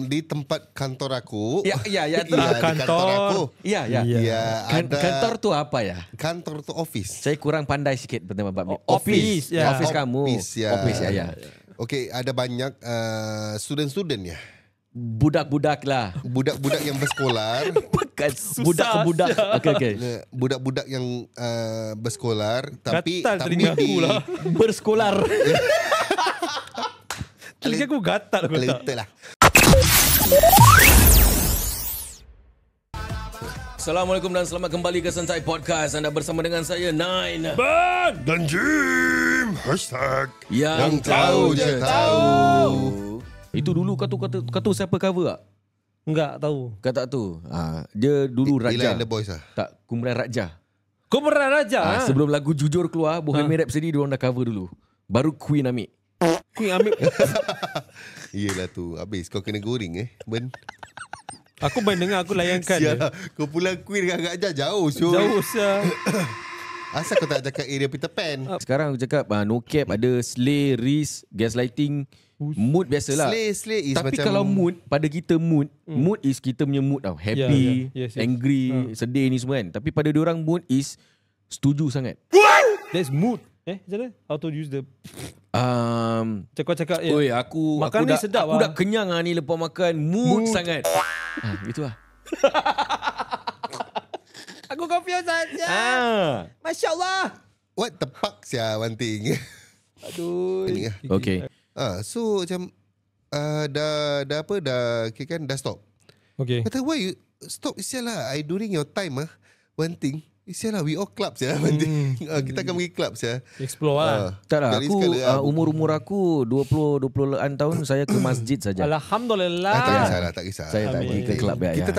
Di tempat kantor aku. Ya, di kantor aku. Ya. Kantor tu apa ya? Kantor tu office. Saya kurang pandai sikit pertama bab ni. Office, ya. Office kamu. Office ya. Okey, ada banyak student-student ya. Budak-budak lah. Budak-budak yang bersekolah. Bukan budak-budak. Okey. Budak-budak yang bersekolah tapi Gatal telinga aku lah. Bersekolah. Telinga aku gatal aku tak. Later lah. Assalamualaikum dan selamat kembali ke Sensai Podcast. Anda bersama dengan saya Nine Dan Jim Yang tahu je tahu. Itu dulu kata siapa cover tak? Enggak tahu. Kau tak tahu? Dia dulu Raja. Ila and the Boys lah. Tak, Kumpulan Raja. Kau pernah raja? Sebelum lagu Jujur keluar, Bohemian Rhapsody diorang dah cover dulu. Baru Queen ambil. Queen ambil. Yelah tu. Habis kau kena goreng Ben. Aku main dengar, aku layankan. Sial, kau pulang Queen dengan Raja jauh. Jauh sah. Asal kau tak cakap area Peter Pan? Sekarang aku cakap no cap, ada Slay, Riz, Gaslighting. Mood biasalah. Slay is tapi macam... kalau mood, pada kita mood is kita punya mood tau. Happy, Yes. angry, sedih ni semua kan. Tapi pada diorang mood is setuju sangat. That's mood. Macam mana? How to use the... Cakap-cakap. Oi, aku makan aku ni dah, sedap aku dah kenyang ni lepas makan. Mood sangat. Itulah. Aku confused saja. Masya Allah. What the fuck sia one thing. Aduh. Okay. So macam dah apa dah kan dah stop. Okay. Kata why you stop sial lah. I during your time one thing. Sial lah we all clubs ya. Kita akan pergi club ya. Explore lah. Tak lah, aku umur aku 20-an tahun saya ke masjid saja. Alhamdulillah. Tak kisah. Saya tak pergi ke kelab ya. Kita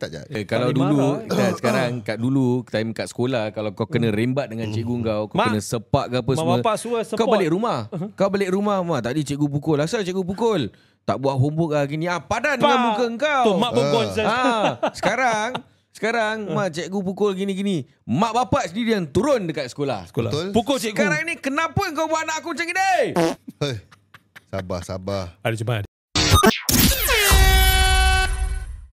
tak judge. Kalau dulu sekarang dulu time kat sekolah, kalau kau kena rembat dengan cikgu kau kena sepak ke apa semua. Bapak suruh support. Kau balik rumah. Kau balik rumah, mak tadi cikgu pukul. Asal cikgu pukul? Tak buat homework lah gini. Padan dengan muka kau. Tu mak bergon Sekarang mak cikgu pukul gini-gini. Mak bapak sendiri yang turun dekat sekolah. Betul. Pukul cikgu. Sekarang ni kenapa kau buat anak aku macam ni? Sabar. Ada